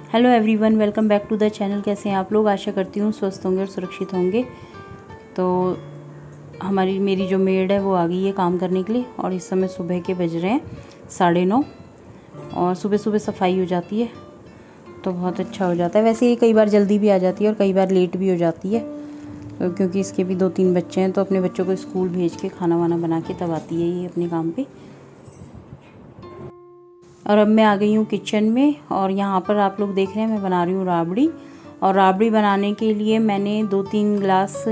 Hello everyone, welcome back to the channel. कैसे हैं आप लोग? आशा करती हूँ स्वस्थ होंगे और सुरक्षित होंगे। तो मेरी जो मेड है वो आ गई है काम करने के लिए और इस समय सुबह के बज रहे हैं 9:30 और सुबह सुबह सफाई हो जाती है तो बहुत अच्छा हो जाता है। वैसे ये कई बार जल्दी भी आ जाती है और कई बार लेट भी हो जाती है, तो क्योंकि इसके भी 2-3 बच्चे हैं तो अपने बच्चों को स्कूल भेज के खाना वाना बना के तब आती है ये अपने काम पे। और अब मैं आ गई हूँ किचन में और यहाँ पर आप लोग देख रहे हैं मैं बना रही हूँ राबड़ी। और राबड़ी बनाने के लिए मैंने 2-3 गिलास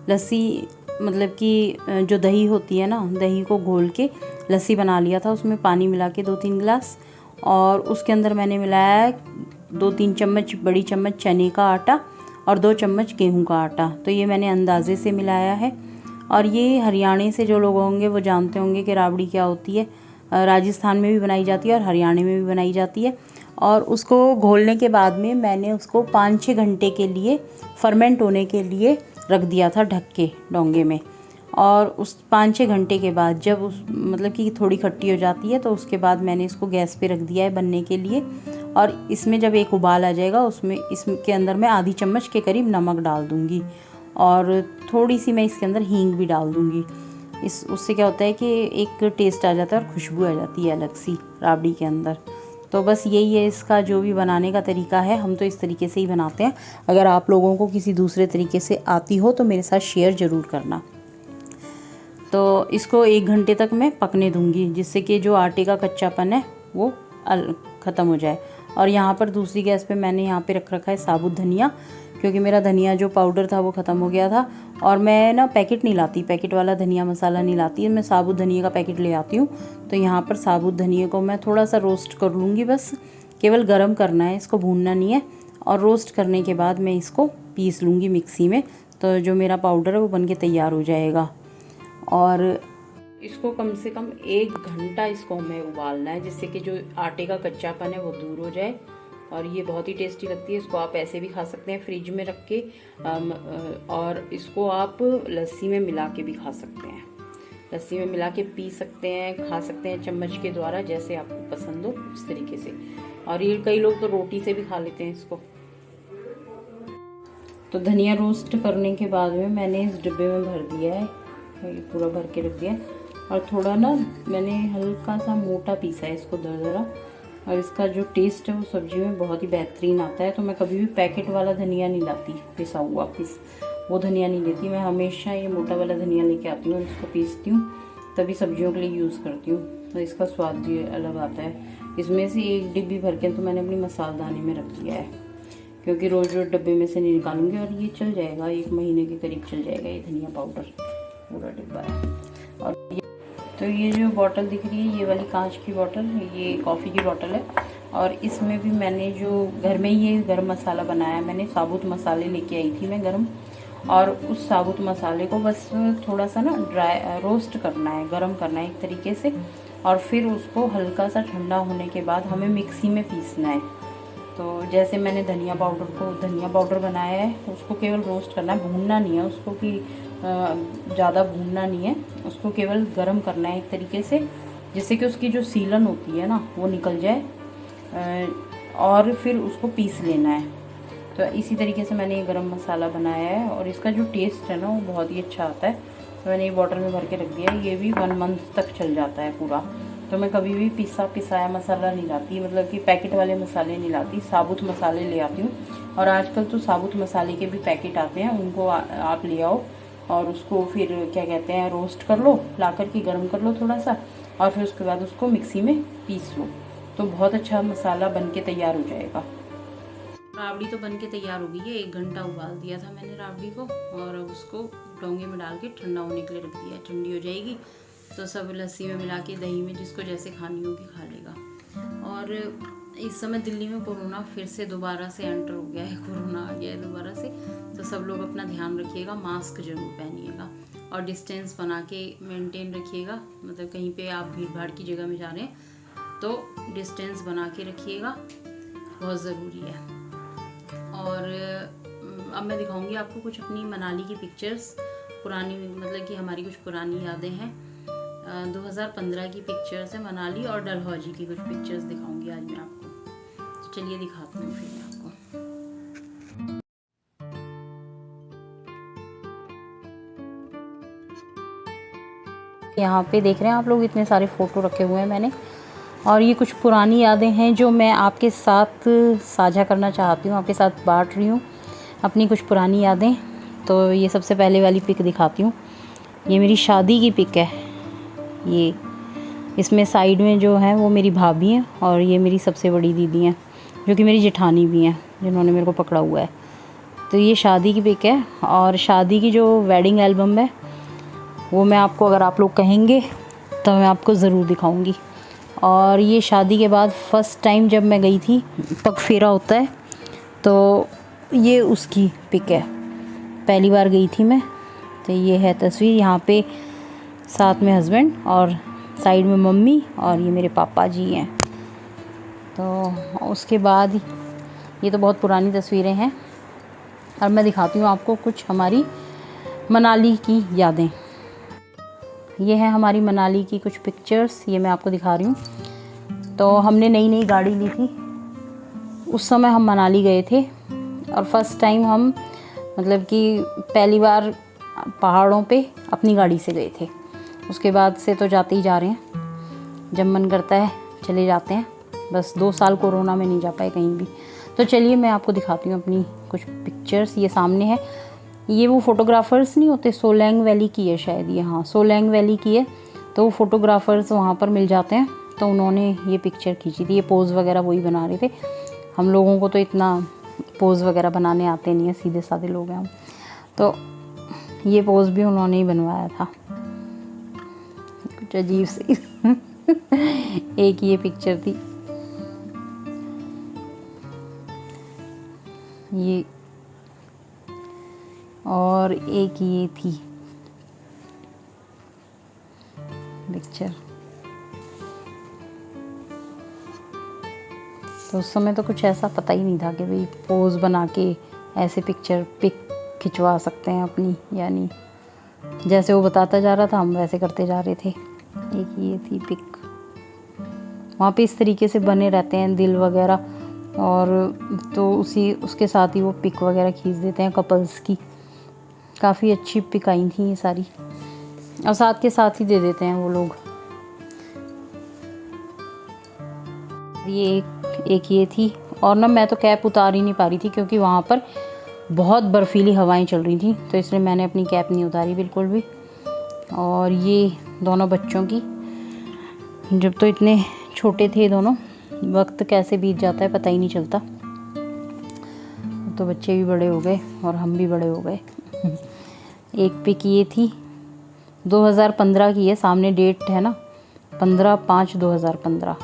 लस्सी, मतलब कि जो दही होती है ना, दही को घोल के लस्सी बना लिया था। उसमें पानी मिला के 2-3 गिलास, और उसके अंदर मैंने मिलाया 2-3 चम्मच बड़ी चम्मच चने का आटा और 2 चम्मच गेहूं का आटा। तो ये मैंने अंदाजे से मिलाया है। और ये हरियाणा से जो लोग होंगे वो जानते होंगे कि राबड़ी क्या होती है। राजस्थान में भी बनाई जाती है और हरियाणा में भी बनाई जाती है। और उसको घोलने के बाद में मैंने उसको 5-6 घंटे के लिए फर्मेंट होने के लिए रख दिया था ढक के डोंगे में। और उस 5-6 घंटे के बाद जब उस मतलब कि थोड़ी खट्टी हो जाती है तो उसके बाद मैंने इसको गैस पे रख दिया है बनने के लिए। और इसमें जब एक उबाल आ जाएगा उसमें इसके अंदर मैं आधी चम्मच के करीब नमक डाल दूँगी और थोड़ी सी मैं इसके अंदर हींग भी डाल दूँगी। उससे क्या होता है कि एक टेस्ट आ जाता है और खुशबू आ जाती है अलग सी राबड़ी के अंदर। तो बस यही है इसका जो भी बनाने का तरीका है, हम तो इस तरीके से ही बनाते हैं। अगर आप लोगों को किसी दूसरे तरीके से आती हो तो मेरे साथ शेयर ज़रूर करना। तो इसको 1 घंटे तक मैं पकने दूंगी जिससे कि जो आटे का कच्चापन है वो ख़त्म हो जाए। और यहाँ पर दूसरी गैस पे मैंने यहाँ पे रख रखा है साबुत धनिया, क्योंकि मेरा धनिया जो पाउडर था वो ख़त्म हो गया था। और मैं ना पैकेट नहीं लाती, पैकेट वाला धनिया मसाला नहीं लाती, मैं साबुत धनिया का पैकेट ले आती हूँ। तो यहाँ पर साबुत धनिया को मैं थोड़ा सा रोस्ट कर लूँगी, बस केवल गर्म करना है, इसको भूनना नहीं है। और रोस्ट करने के बाद मैं इसको पीस लूँगी मिक्सी में, तो जो मेरा पाउडर है वो बन के तैयार हो जाएगा। और इसको कम से कम 1 घंटा इसको हमें उबालना है जिससे कि जो आटे का कच्चापन है वो दूर हो जाए। और ये बहुत ही टेस्टी लगती है। इसको आप ऐसे भी खा सकते हैं फ्रिज में रख के, और इसको आप लस्सी में मिला के भी खा सकते हैं। लस्सी में मिला के पी सकते हैं, खा सकते हैं चम्मच के द्वारा, जैसे आपको पसंद हो उस तरीके से। और ये कई लोग तो रोटी से भी खा लेते हैं इसको। तो धनिया रोस्ट करने के बाद में मैंने इस डिब्बे में भर दिया है, ये पूरा भर के रख दिया। और थोड़ा ना मैंने हल्का सा मोटा पीसा है इसको दरदरा, और इसका जो टेस्ट है वो सब्जी में बहुत ही बेहतरीन आता है। तो मैं कभी भी पैकेट वाला धनिया नहीं लाती, पिसा हुआ वो धनिया नहीं लेती। मैं हमेशा ये मोटा वाला धनिया लेके आती हूँ और इसको पीसती हूँ, तभी सब्जियों के लिए यूज़ करती हूँ। तो इसका स्वाद भी अलग आता है। इसमें से 1 डिब्बी भर के तो मैंने अपनी मसालदानी में रख दिया है, क्योंकि रोज़ रोज़ डब्बे में से नहीं निकालूंगी। और ये चल जाएगा, 1 महीने के करीब चल जाएगा ये धनिया पाउडर, पूरा डिब्बा है। और ये जो बोतल दिख रही है, ये वाली कांच की बोतल, ये कॉफ़ी की बोतल है। और इसमें भी मैंने जो घर में ये गरम मसाला बनाया, मैंने साबुत मसाले लेके आई थी मैं गरम। और उस साबुत मसाले को बस थोड़ा सा ना रोस्ट करना है, गरम करना है एक तरीके से। और फिर उसको हल्का सा ठंडा होने के बाद हमें मिक्सी में पीसना है। तो जैसे मैंने धनिया पाउडर बनाया है, उसको केवल रोस्ट करना है, भूनना नहीं है उसको, कि ज़्यादा भूनना नहीं है उसको, केवल गरम करना है एक तरीके से, जिससे कि उसकी जो सीलन होती है ना वो निकल जाए। और फिर उसको पीस लेना है। तो इसी तरीके से मैंने ये गरम मसाला बनाया है और इसका जो टेस्ट है ना वो बहुत ही अच्छा आता है। तो मैंने ये बॉटल में भर के रख दिया है, ये भी 1 मंथ तक चल जाता है पूरा। तो मैं कभी भी पिसाया मसाला नहीं लाती, मतलब कि पैकेट वाले मसाले नहीं लाती, साबुत मसाले ले आती हूँ। और आजकल तो साबुत मसाले के भी पैकेट आते हैं, उनको आप ले आओ और उसको फिर क्या कहते हैं, रोस्ट कर लो, ला कर के गर्म कर लो थोड़ा सा, और फिर उसके बाद उसको मिक्सी में पीस लो, तो बहुत अच्छा मसाला बन के तैयार हो जाएगा। राबड़ी तो बन के तैयार हो गई है। 1 घंटा उबाल दिया था मैंने राबड़ी को, और उसको डोंगे में डाल के ठंडा होने के लिए रख दिया है। ठंडी हो जाएगी तो सब लस्सी में मिला के, दही में, जिसको जैसे खानी होगी खा लेगा। और इस समय दिल्ली में कोरोना फिर से दोबारा से एंटर हो गया है, कोरोना आ गया है दोबारा से। तो सब लोग अपना ध्यान रखिएगा, मास्क जरूर पहनिएगा और डिस्टेंस बना के मेंटेन रखिएगा। मतलब कहीं पे आप भीड़ भाड़ की जगह में जा रहे हैं तो डिस्टेंस बना के रखिएगा, बहुत ज़रूरी है। और अब मैं दिखाऊंगी आपको कुछ अपनी मनाली की पिक्चर्स, पुरानी, मतलब कि हमारी कुछ पुरानी यादें हैं। 2015 की पिक्चर्स है मनाली और डलहौजी की कुछ पिक्चर्स दिखाऊंगी आज मैं आपको। तो चलिए दिखाती हूँ फिर। यहाँ पे देख रहे हैं आप लोग, इतने सारे फ़ोटो रखे हुए हैं मैंने, और ये कुछ पुरानी यादें हैं जो मैं आपके साथ साझा करना चाहती हूँ, आपके साथ बांट रही हूँ अपनी कुछ पुरानी यादें। तो ये सबसे पहले वाली पिक दिखाती हूँ। ये मेरी शादी की पिक है। ये इसमें साइड में जो है वो मेरी भाभी हैं, और ये मेरी सबसे बड़ी दीदी हैं जो कि मेरी जेठानी भी हैं, जिन्होंने मेरे को पकड़ा हुआ है। तो ये शादी की पिक है, और शादी की जो वेडिंग एल्बम है वो मैं आपको, अगर आप लोग कहेंगे तो मैं आपको ज़रूर दिखाऊंगी। और ये शादी के बाद फ़र्स्ट टाइम जब मैं गई थी, पग फेरा होता है, तो ये उसकी पिक है, पहली बार गई थी मैं। तो ये है तस्वीर, यहाँ पे साथ में हस्बैंड और साइड में मम्मी, और ये मेरे पापा जी हैं। तो उसके बाद ये तो बहुत पुरानी तस्वीरें हैं, और मैं दिखाती हूँ आपको कुछ हमारी मनाली की यादें। ये है हमारी मनाली की कुछ पिक्चर्स, ये मैं आपको दिखा रही हूँ। तो हमने नई नई गाड़ी ली थी, उस समय हम मनाली गए थे, और फर्स्ट टाइम हम मतलब कि पहली बार पहाड़ों पे अपनी गाड़ी से गए थे। उसके बाद से तो जाते ही जा रहे हैं, जब मन करता है चले जाते हैं। बस 2 साल कोरोना में नहीं जा पाए कहीं भी। तो चलिए मैं आपको दिखाती हूँ अपनी कुछ पिक्चर्स। ये सामने है, ये वो फ़ोटोग्राफ़र्स नहीं होते, सोलैंग वैली की है शायद ये, हाँ सोलैंग वैली की है। तो वो फ़ोटोग्राफ़र्स वहाँ पर मिल जाते हैं, तो उन्होंने ये पिक्चर खींची थी। ये पोज़ वगैरह वही बना रहे थे। हम लोगों को तो इतना पोज़ वगैरह बनाने आते नहीं है, सीधे साधे लोग हैं हम। तो ये पोज़ भी उन्होंने ही बनवाया था, कुछ अजीब सी एक ये पिक्चर थी, ये, और एक ये थी पिक्चर। तो उस समय तो कुछ ऐसा पता ही नहीं था कि भाई पोज़ बना के ऐसे पिक खिंचवा सकते हैं अपनी, यानी जैसे वो बताता जा रहा था हम वैसे करते जा रहे थे। एक ये थी पिक, वहाँ पे इस तरीके से बने रहते हैं दिल वगैरह, और तो उसके साथ ही वो पिक वगैरह खींच देते हैं कपल्स की। काफ़ी अच्छी पिक आई थी ये सारी, और साथ के साथ ही दे देते हैं वो लोग। ये एक ये थी, और ना मैं तो कैप उतार ही नहीं पा रही थी क्योंकि वहाँ पर बहुत बर्फ़ीली हवाएं चल रही थी, तो इसलिए मैंने अपनी कैप नहीं उतारी बिल्कुल भी। और ये दोनों बच्चों की, जब तो इतने छोटे थे दोनों, वक्त कैसे बीत जाता है पता ही नहीं चलता। तो बच्चे भी बड़े हो गए और हम भी बड़े हो गए। एक पिक ये थी 2015 की है, सामने डेट है ना 15/5/2015,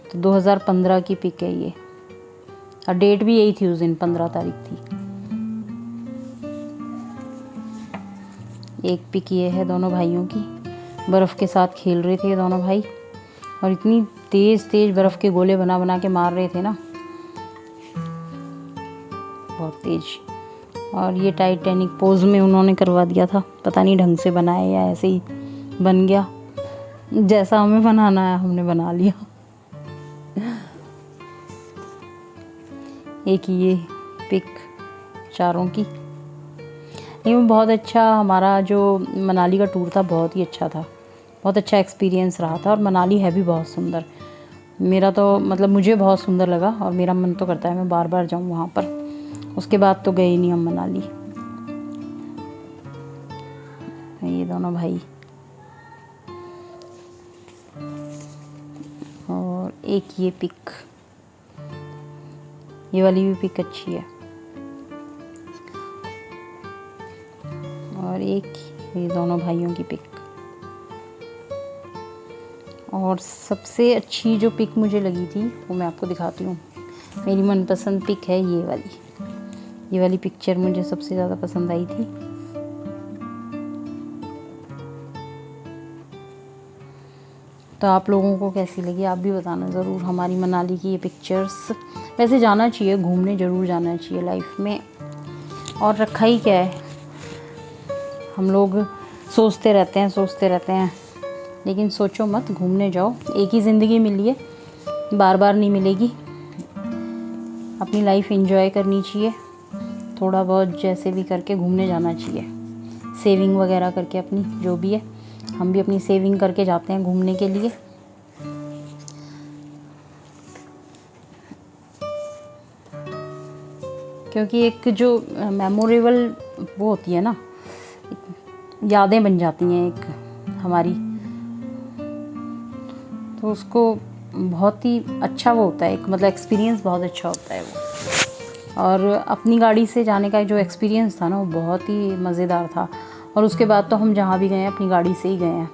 तो 2015 की पिक है ये, और डेट भी यही थी उस दिन, 15 तारीख थी। एक पिक ये है दोनों भाइयों की, बर्फ़ के साथ खेल रहे थे ये दोनों भाई, और इतनी तेज़ तेज़ बर्फ़ के गोले बना बना के मार रहे थे ना, बहुत तेज़। और ये टाइटैनिक पोज में उन्होंने करवा दिया था, पता नहीं ढंग से बनाया या ऐसे ही बन गया, जैसा हमें बनाना है हमने बना लिया। एक ये पिक चारों की। ये बहुत अच्छा, हमारा जो मनाली का टूर था बहुत ही अच्छा था, बहुत अच्छा एक्सपीरियंस रहा था, और मनाली है भी बहुत सुंदर। मेरा तो मतलब मुझे बहुत सुंदर लगा, और मेरा मन तो करता है मैं बार बार जाऊं वहाँ पर। उसके बाद तो गए नहीं हम मनाली। ये दोनों भाई, और एक ये पिक, ये वाली भी पिक अच्छी है। और एक ये दोनों भाइयों की पिक। और सबसे अच्छी जो पिक मुझे लगी थी वो मैं आपको दिखाती हूँ। मेरी मनपसंद पिक है ये वाली पिक्चर मुझे सबसे ज़्यादा पसंद आई थी। तो आप लोगों को कैसी लगी आप भी बताना ज़रूर, हमारी मनाली की ये पिक्चर्स। वैसे जाना चाहिए, घूमने ज़रूर जाना चाहिए लाइफ में, और रखा ही क्या है, हम लोग सोचते रहते हैं, लेकिन सोचो मत, घूमने जाओ। एक ही ज़िंदगी मिली है, बार बार नहीं मिलेगी। अपनी लाइफ एंजॉय करनी चाहिए, थोड़ा बहुत जैसे भी करके घूमने जाना चाहिए, सेविंग वगैरह करके अपनी जो भी है। हम भी अपनी सेविंग करके जाते हैं घूमने के लिए। क्योंकि एक जो मेमोरेबल वो होती है ना, यादें बन जाती हैं एक हमारी, तो उसको बहुत ही अच्छा वो होता है, एक मतलब एक्सपीरियंस बहुत अच्छा होता है वो। और अपनी गाड़ी से जाने का जो एक्सपीरियंस था ना वो बहुत ही मज़ेदार था। और उसके बाद तो हम जहाँ भी गए हैं अपनी गाड़ी से ही गए हैं,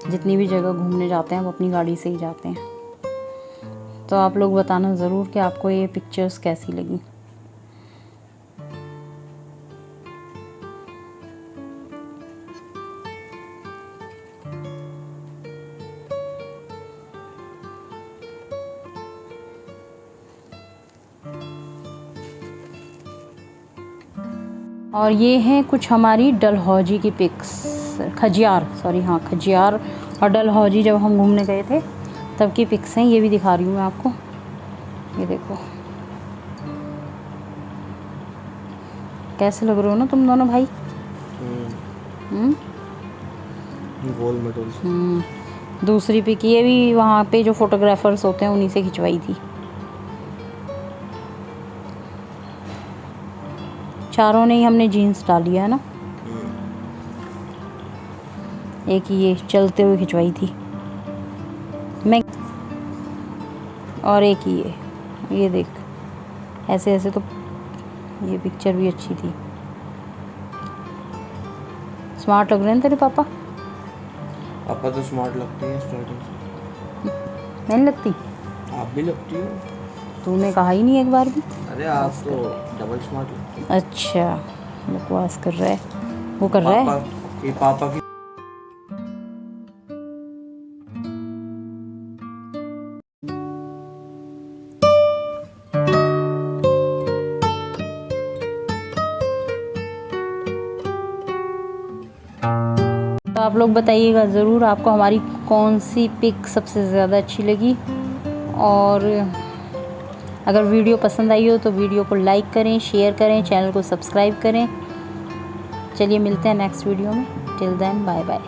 जितनी भी जगह घूमने जाते हैं वो अपनी गाड़ी से ही जाते हैं। तो आप लोग बताना ज़रूर कि आपको ये पिक्चर्स कैसी लगी। और ये हैं कुछ हमारी डलहौजी की पिक्स, खजियार, सॉरी हाँ खजियार और डलहौजी जब हम घूमने गए थे तब की पिक्स हैं। ये भी दिखा रही हूँ मैं आपको, ये देखो कैसे लग रहे हो ना तुम दोनों भाई। Gold medal. दूसरी पिक ये भी वहाँ पे जो फोटोग्राफर्स होते हैं उन्हीं से खिंचवाई थी। चारों ने ही हमने जीन्स डाली है ना। एक ये चलते हुए खिंचवाई थी मैं, और एक ये देख ऐसे ऐसे। तो ये पिक्चर भी अच्छी थी। स्मार्ट लग रहे हैं तेरे पापा। पापा तो स्मार्ट लगती है स्टार्टिंग से। नहीं लगती? आप भी लगती हो। तूने कहा ही नहीं एक बार भी। अरे आप तो डबल स्मार्ट लगती हो। अच्छा बकवास कर रहा है, वो कर रहा है। ये पापा की। तो आप लोग बताइएगा ज़रूर आपको हमारी कौन सी पिक सबसे ज़्यादा अच्छी लगी। और अगर वीडियो पसंद आई हो तो वीडियो को लाइक करें, शेयर करें, चैनल को सब्सक्राइब करें। चलिए मिलते हैं नेक्स्ट वीडियो में। Till then bye bye.